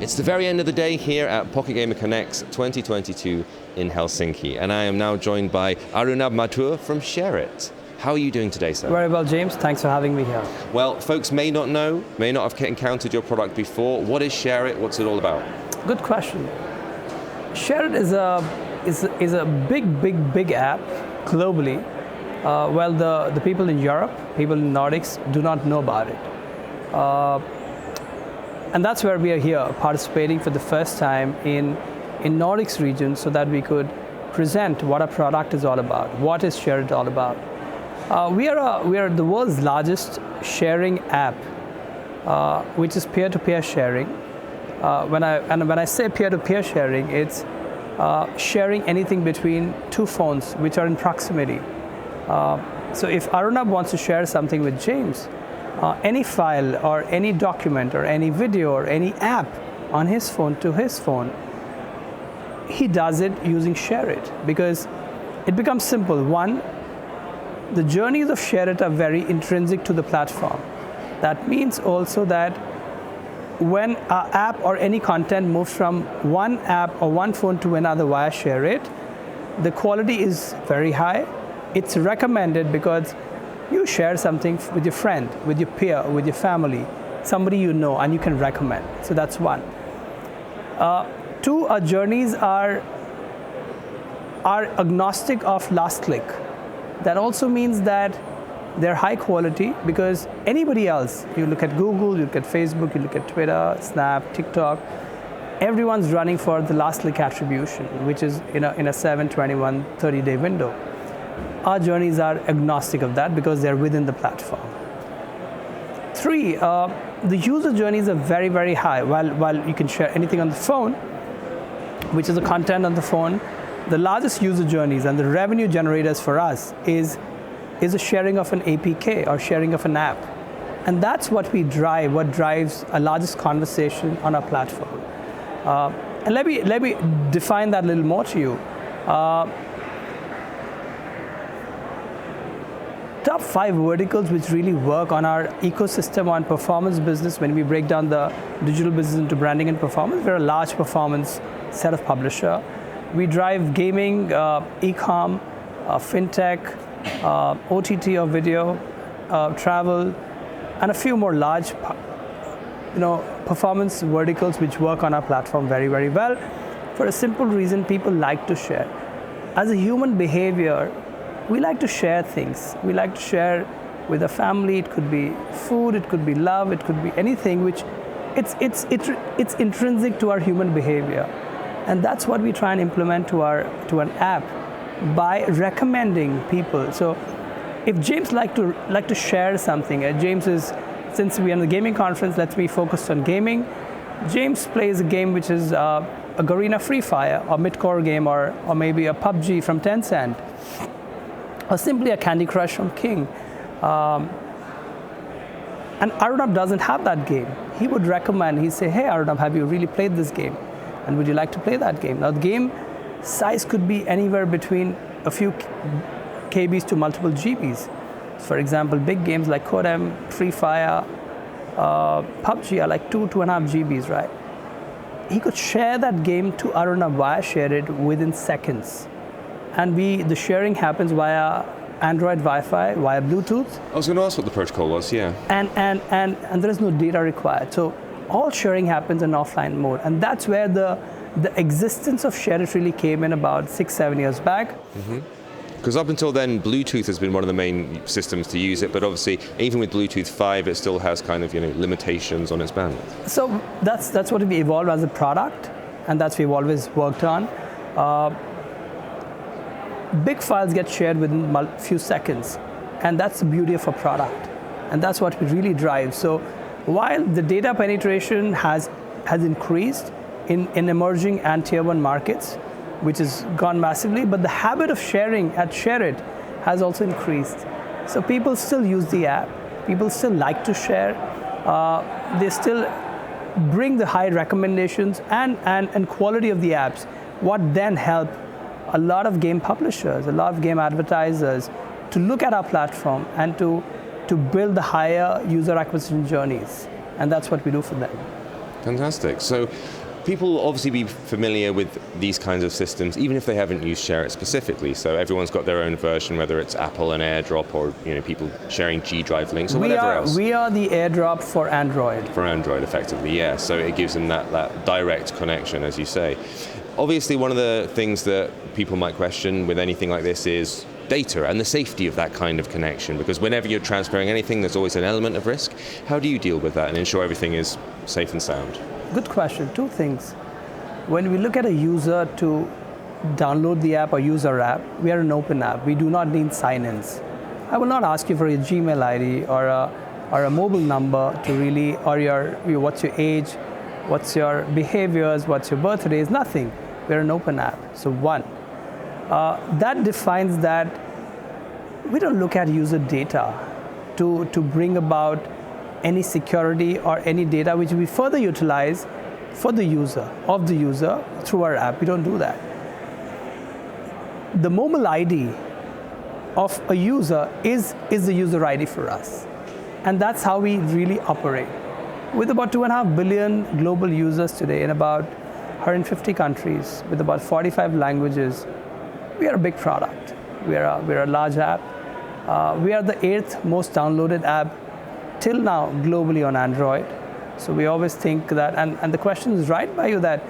It's the very end of the day here at Pocket Gamer Connects 2022 in Helsinki, and I am now joined by Arunabh Madhur from SHAREit. How are you doing today, sir? Very well, James. Thanks for having me here. Well, folks may not know, may not have encountered your product before. What is SHAREit? What's it all about? Good question. SHAREit is a big app globally. Well, the people in Europe, people in Nordics do not know about it. And that's where we are here, participating for the first time in Nordics region so that we could present what our product is all about. What is SHAREit all about? We are the world's largest sharing app, which is peer-to-peer sharing. When I say peer-to-peer sharing, it's sharing anything between two phones which are in proximity. So if Arunabh wants to share something with James, any file or any document or any video or any app on his phone to his phone, he does it using SHAREit because it becomes simple. One, the journeys of SHAREit are very intrinsic to the platform. That means also that when an app or any content moves from one app or one phone to another via SHAREit, the quality is very high. It's recommended because you share something with your friend, with your peer, with your family, somebody you know, and you can recommend. So that's one. Two, our journeys are agnostic of last click. That also means that they're high quality because anybody else, you look at Google, you look at Facebook, you look at Twitter, Snap, TikTok, everyone's running for the last click attribution, which is in a 7, 21, 30-day window. Our journeys are agnostic of that because they're within the platform. Three, the user journeys are very high. While you can share anything on the phone, which is the content on the phone, the largest user journeys and the revenue generators for us is the sharing of an APK or sharing of an app. And that's what we drive, what drives our largest conversation on our platform. And let me define that a little more to you. Top 5 verticals which really work on our ecosystem on performance business. When we break down the digital business into branding and performance, we're a large performance set of publisher. We drive gaming, e-com, fintech, OTT or video, travel, and a few more large performance verticals which work on our platform very well for a simple reason: people like to share. As a human behavior, we like to share things. We like to share with a family. It could be food, it could be love, it could be anything which it's intrinsic to our human behavior. And that's what we try and implement to an app by recommending people. So if James like to share something, James is, since we are in the gaming conference, let's be focused on gaming. James plays a game which is a Garena Free Fire, or mid-core game, or maybe a PUBG from Tencent, or simply a Candy Crush from King. And Arunabh doesn't have that game. He would recommend, he'd say, hey Arunabh, have you really played this game? And would you like to play that game? Now the game size could be anywhere between a few KBs to multiple GBs. For example, big games like Codem, Free Fire, PUBG are like 2.5 GBs, right? He could share that game to Arunabh via SHAREit within seconds. And the sharing happens via Android Wi-Fi, via Bluetooth. I was going to ask what the protocol was, yeah. And there is no data required. So all sharing happens in offline mode. And that's where the existence of SHAREit really came in about 6-7 years back. Because up until then, Bluetooth has been one of the main systems to use it, but obviously, even with Bluetooth 5, it still has kind of limitations on its bandwidth. So that's what we evolved as a product, and that's what we've always worked on. Big files get shared within a few seconds, and that's the beauty of a product, and that's what we really drive. So while the data penetration has increased in emerging and tier 1 markets, which has gone massively, but the habit of sharing at SHAREit has also increased. So people still use the app, people still like to share, they still bring the high recommendations and quality of the apps, what then help a lot of game publishers, a lot of game advertisers to look at our platform and to build the higher user acquisition journeys. And that's what we do for them. Fantastic. So people will obviously be familiar with these kinds of systems, even if they haven't used SHAREit specifically. So everyone's got their own version, whether it's Apple and AirDrop or people sharing G Drive links or whatever else. We are the AirDrop for Android. For Android, effectively, yeah. So it gives them that direct connection, as you say. Obviously, one of the things that people might question with anything like this is data and the safety of that kind of connection, because whenever you're transferring anything, there's always an element of risk. How do you deal with that and ensure everything is safe and sound? Good question. Two things. When we look at a user to download the app or use our app, we are an open app. We do not need sign-ins. I will not ask you for your Gmail ID or a mobile number to really, or what's your age, what's your behaviors, what's your birthdays, nothing. We're an open app. So one, that defines that we don't look at user data to bring about any security or any data which we further utilize for the user, through our app. We don't do that. The mobile ID of a user is the user ID for us. And that's how we really operate. With about 2.5 billion global users today in about 150 countries, with about 45 languages, we are a big product. We're a large app. We are the 8th most downloaded app till now globally on Android. So we always think that, and the question is right by you, that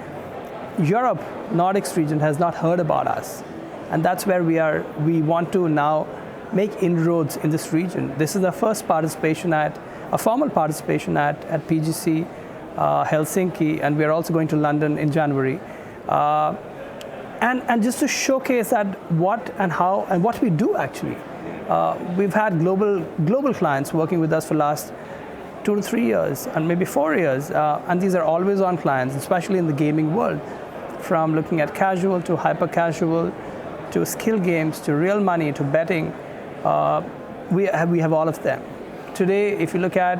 Europe, Nordics region has not heard about us. And that's where we are. We want to now make inroads in this region. This is the first participation a formal participation at PGC Helsinki, and we are also going to London in January. And just to showcase that what and how and what we do actually. We've had global clients working with us for the last 2 to 3 years and maybe 4 years, and these are always on clients, especially in the gaming world, from looking at casual to hyper casual to skill games to real money to betting. We have all of them. Today, if you look at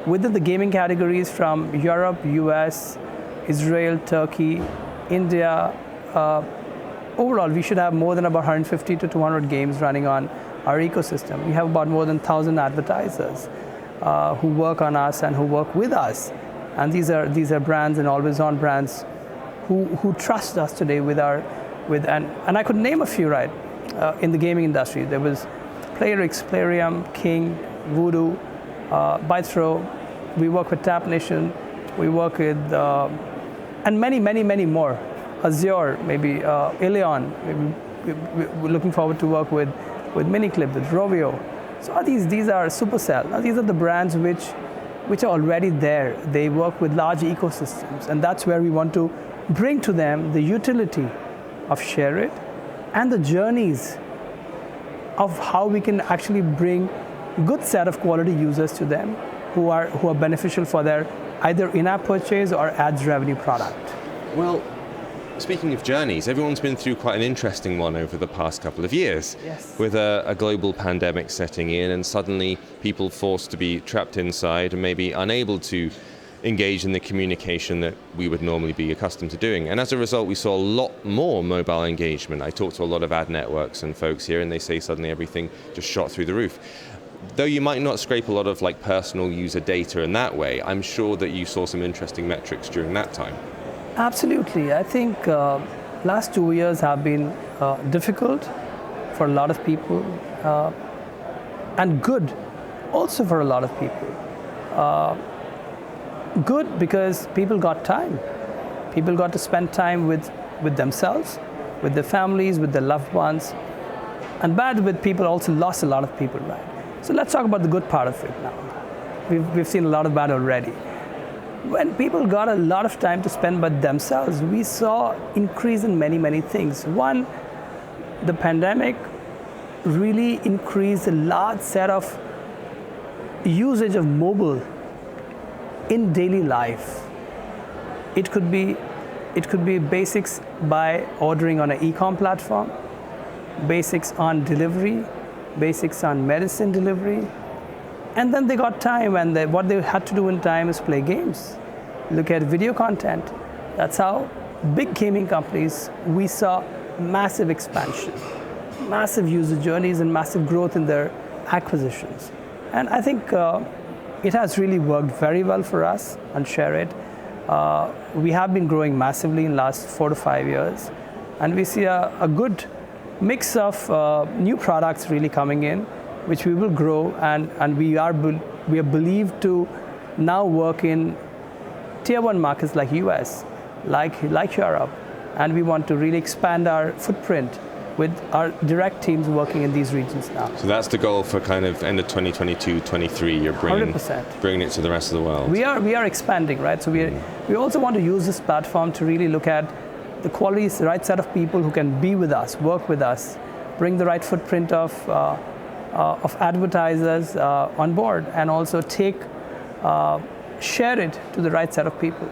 within the gaming categories from Europe, US, Israel, Turkey, India, overall we should have more than about 150 to 200 games running on our ecosystem. We have about more than 1,000 advertisers who work on us and who work with us, and these are brands and always-on brands who trust us today and I could name a few in the gaming industry. There was PlayerX, Plarium, King, Voodoo, Bythrow. We work with Tap Nation. We work with and many more. Azure, maybe Ilion. We're looking forward to work with Miniclip, with Rovio. So these are Supercell. Now, these are the brands which are already there. They work with large ecosystems, and that's where we want to bring to them the utility of SHAREit and the journeys of how we can actually bring good set of quality users to them who are beneficial for their either in-app purchase or ads revenue product. Well, speaking of journeys, everyone's been through quite an interesting one over the past couple of years. Yes. With a global pandemic setting in and suddenly people forced to be trapped inside and maybe unable to engage in the communication that we would normally be accustomed to doing. And as a result, we saw a lot more mobile engagement. I talked to a lot of ad networks and folks here, and they say suddenly everything just shot through the roof. Though you might not scrape a lot of personal user data in that way, I'm sure that you saw some interesting metrics during that time. Absolutely. I think last 2 years have been difficult for a lot of people and good also for a lot of people. Good because people got time. People got to spend time with themselves, with their families, with their loved ones. And bad with people also lost a lot of people, right? So let's talk about the good part of it now. We've seen a lot of bad already. When people got a lot of time to spend by themselves, we saw increase in many things. One, the pandemic really increased a large set of usage of mobile in daily life. It could be basics by ordering on an e-com platform, basics on delivery, basics on medicine delivery, and then they got time, and what they had to do in time is play games, look at video content. That's how big gaming companies, we saw massive expansion, massive user journeys, and massive growth in their acquisitions. And I think it has really worked very well for us on SHAREit. We have been growing massively in the last 4 to 5 years, and we see a good mix of new products really coming in, which we will grow, and we are believed to now work in tier 1 markets like US, like Europe, and we want to really expand our footprint with our direct teams working in these regions now. So that's the goal for kind of end of 2022, 23. You're bringing 100%. Bringing it to the rest of the world. We are expanding, right? So we also want to use this platform to really look at the qualities, the right set of people who can be with us, work with us, bring the right footprint of advertisers on board, and also SHAREit to the right set of people.